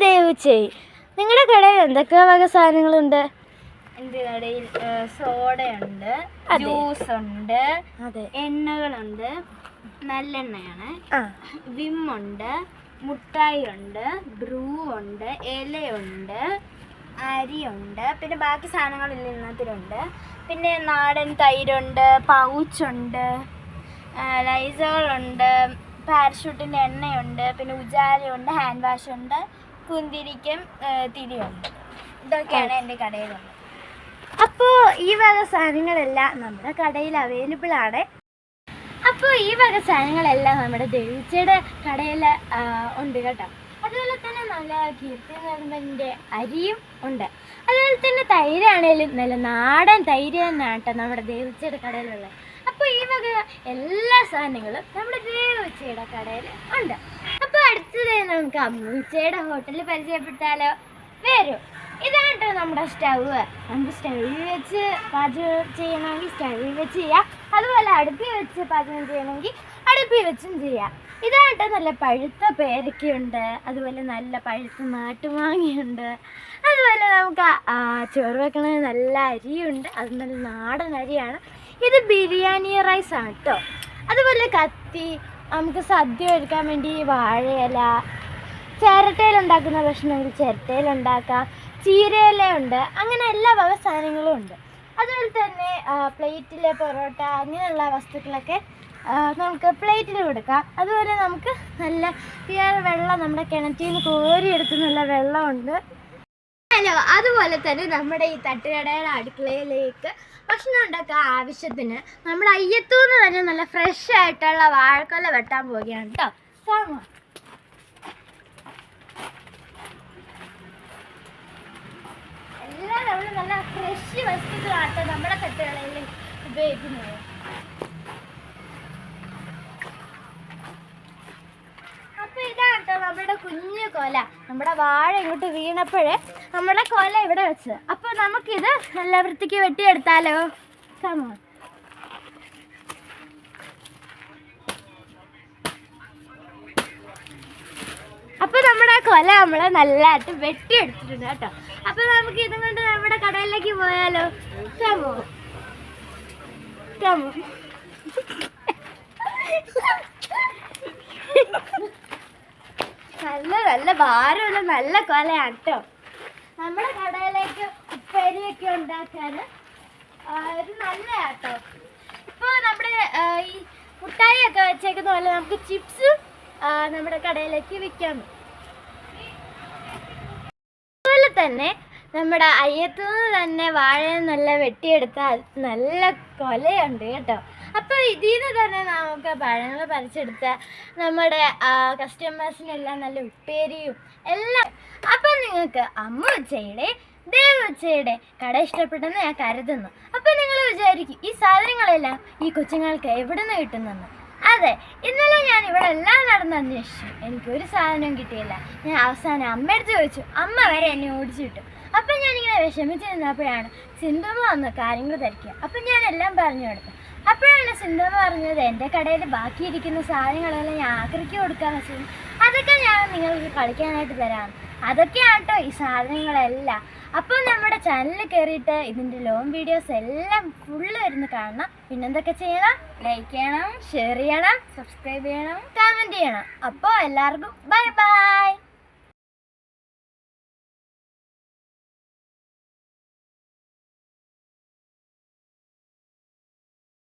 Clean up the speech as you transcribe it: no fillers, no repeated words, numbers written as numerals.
ദേവുച്ചേ, നിങ്ങളുടെ കടയിൽ എന്തൊക്കെ വക സാധനങ്ങളുണ്ട്? എൻ്റെ കടയിൽ സോഡയുണ്ട്, ജ്യൂസ് ഉണ്ട്, എണ്ണകളുണ്ട്, നല്ലെണ്ണയാണ്, വിമ്മുണ്ട്, മുട്ടായി ഉണ്ട്, ബ്രൂ ഉണ്ട്, ഇലയുണ്ട്, അരിയുണ്ട്, പിന്നെ ബാക്കി സാധനങ്ങളെല്ലാം ഇന്നത്തിലുണ്ട്. പിന്നെ നാടൻ തൈരുണ്ട്, പൗച്ചുണ്ട്, ലൈസോളുണ്ട്, പാരഷൂട്ടിൻ്റെ എണ്ണയുണ്ട്, പിന്നെ ഉജാലയുണ്ട്, ഹാൻഡ് വാഷുണ്ട്, കുന്തിരിക്കം, തിരിയുണ്ട്. ഇതൊക്കെയാണ് എൻ്റെ കടയിലുള്ളത്. അപ്പോൾ ഈ വക സാധനങ്ങളെല്ലാം നമ്മുടെ കടയിൽ അവൈലബിൾ ആണ്. അപ്പോൾ ഈ വക സാധനങ്ങളെല്ലാം നമ്മുടെ ദേവിച്ചയുടെ കടയിൽ ഉണ്ട് കേട്ടോ. അതുപോലെ തന്നെ നല്ല കീർത്തിൻ്റെ അരിയും ഉണ്ട്. അതുപോലെ തന്നെ തൈരാണേലും നല്ല നാടൻ തൈര് തന്നെയാണ് കേട്ടോ നമ്മുടെ ദേവിച്ചയുടെ കടയിലുള്ളത്. അപ്പോൾ ഈ വക എല്ലാ സാധനങ്ങളും നമ്മുടെ ദേവിച്ചയുടെ കടയിൽ ഉണ്ട്. അപ്പോൾ അടുത്തതായി നമുക്ക് അമ്മൂച്ചയുടെ ഹോട്ടലിൽ പരിചയപ്പെട്ടാലോ? വരും. ഇതാണ് കേട്ടോ നമ്മുടെ സ്റ്റവ്. നമുക്ക് സ്റ്റവിൽ വെച്ച് പാചകം ചെയ്യണമെങ്കിൽ സ്റ്റവിൽ വെച്ച് ചെയ്യാം. അതുപോലെ അടുപ്പിൽ വെച്ച് പാചകം ചെയ്യണമെങ്കിൽ അടുപ്പിൽ വെച്ചും ചെയ്യാം. ഇതാണ് കേട്ടോ നല്ല പഴുത്ത പേരയ്ക്കയുണ്ട്, അതുപോലെ നല്ല പഴുത്ത നാട്ടുമാങ്ങയുണ്ട്, അതുപോലെ നമുക്ക് ചോറ് വെക്കണമെങ്കിൽ നല്ല അരിയുണ്ട്, അത് നല്ല നാടൻ അരിയാണ്. ഇത് ബിരിയാണി റൈസാണ് കേട്ടോ. അതുപോലെ കത്തി, നമുക്ക് സദ്യ എടുക്കാൻ വേണ്ടി വാഴയില, ചിരട്ടയിലുണ്ടാക്കുന്ന ഭക്ഷണമെങ്കിൽ ചിരട്ടയിലുണ്ടാക്കാം, ചീരയിലുണ്ട്, അങ്ങനെ എല്ലാ വക സാധനങ്ങളും ഉണ്ട്. അതുപോലെ തന്നെ പ്ലേറ്റിലെ പൊറോട്ട അങ്ങനെയുള്ള വസ്തുക്കളൊക്കെ നമുക്ക് പ്ലേറ്റിൽ കൊടുക്കാം. അതുപോലെ നമുക്ക് നല്ല പ്യുവർ വെള്ളം നമ്മുടെ കിണറ്റിൽ നിന്ന് കോരിയെടുക്കുന്നുള്ള വെള്ളമുണ്ട്. അതുപോലെ തന്നെ നമ്മുടെ ഈ തട്ടുകടയുടെ അടുക്കളയിലേക്ക് ഭക്ഷണം ഉണ്ടാക്കാൻ ആവശ്യത്തിന് നമ്മുടെ അയ്യത്തൂന്ന് തന്നെ നല്ല ഫ്രഷ് ആയിട്ടുള്ള വാഴക്കൊല വെട്ടാൻ പോവുകയാണ് കേട്ടോ. കാണുമോ? എല്ലാം നമ്മൾ നല്ല ഫ്രഷ് വസ്തുക്കളാട്ടോ നമ്മുടെ തട്ടുകടയിൽ ഉപയോഗിക്കുന്നത്. അപ്പോൾ ഇതാണ് കേട്ടോ നമ്മുടെ കുഞ്ഞു കൊല. നമ്മുടെ വാഴ ഇങ്ങോട്ട് വീണപ്പോഴേ നമ്മുടെ കൊല ഇവിടെ വെച്ച്. അപ്പോൾ നമുക്കിത് നല്ല വൃത്തിക്ക് വെട്ടിയെടുത്താലോ? കാണോ? അപ്പോൾ നമ്മുടെ കൊല നമ്മൾ നല്ലതായിട്ട് വെട്ടിയെടുത്തിട്ടുണ്ട് കേട്ടോ. അപ്പോൾ നമുക്ക് ഇതും കൊണ്ട് നമ്മുടെ കടയിലേക്ക് പോയാലോ? കാണോ? കാണോ? നല്ല നല്ല ഭാരമുള്ള നല്ല കൊലയാണ് കേട്ടോ. നമ്മുടെ കടയിലേക്ക് ഉപ്പേരിയൊക്കെ ഉണ്ടാക്കാൻ ഒരു നല്ല കേട്ടോ. ഇപ്പോൾ നമ്മുടെ ഈ മുട്ടായി ഒക്കെ വെച്ചേക്കുന്ന പോലെ നമുക്ക് ചിപ്സ് നമ്മുടെ കടയിലേക്ക് വിൽക്കാം. അതുപോലെ തന്നെ നമ്മുടെ അയ്യത്തുനിന്ന് തന്നെ വാഴ നല്ല വെട്ടിയെടുത്താൽ നല്ല കൊലയുണ്ട് കേട്ടോ. അപ്പോൾ ഇതിൽ നിന്ന് തന്നെ നമുക്ക് പഴങ്ങൾ പറിച്ചെടുത്ത നമ്മുടെ കസ്റ്റമേഴ്സിനെല്ലാം നല്ല ഉപ്പേരിയും എല്ലാം. അപ്പം നിങ്ങൾക്ക് അമ്മൂച്ചയുടെ ദേവുച്ചയുടെ കട ഇഷ്ടപ്പെട്ടെന്ന് ഞാൻ കരുതുന്നു. അപ്പം നിങ്ങൾ വിചാരിക്കും ഈ സാധനങ്ങളെല്ലാം ഈ കൊച്ചുങ്ങൾക്ക് എവിടെ നിന്ന് കിട്ടുന്നെന്ന്. അതെ, ഇന്നലെ ഞാൻ ഇവിടെ എല്ലാം നടന്ന് അന്വേഷിച്ചു, എനിക്കൊരു സാധനവും കിട്ടിയില്ല. ഞാൻ അവസാനം അമ്മയെടുത്ത് ചോദിച്ചു, അമ്മ വരെ എന്നെ ഓടിച്ചു കിട്ടും. അപ്പം ഞാനിങ്ങനെ വിഷമിച്ച് നിന്നപ്പോഴാണ് സിന്ധുമ്മ വന്ന് കാര്യങ്ങൾ തിരക്കുക. അപ്പം ഞാൻ എല്ലാം പറഞ്ഞു കൊടുത്തു. അപ്പോഴാണ് സിന്ധുമ്മ പറഞ്ഞത് എൻ്റെ കടയിൽ ബാക്കിയിരിക്കുന്ന സാധനങ്ങളെല്ലാം ഞാൻ ആക്രിക്ക് കൊടുക്കാൻ വെച്ചു, അതൊക്കെ ഞാൻ നിങ്ങൾക്ക് കളിക്കാനായിട്ട് തരാം. അതൊക്കെയാണ് കേട്ടോ ഈ സാധനങ്ങളെല്ലാം. അപ്പോൾ നമ്മുടെ ചാനലിൽ കയറിയിട്ട് ഇതിൻ്റെ ലോങ് വീഡിയോസ് എല്ലാം ഫുള്ള് ഇരുന്ന് കാണണം. പിന്നെന്തൊക്കെ ചെയ്യണം? ലൈക്ക് ചെയ്യണം, ഷെയർ ചെയ്യണം, സബ്സ്ക്രൈബ് ചെയ്യണം, കമൻറ്റ് ചെയ്യണം. അപ്പോൾ എല്ലാവർക്കും ബൈ ബൈ.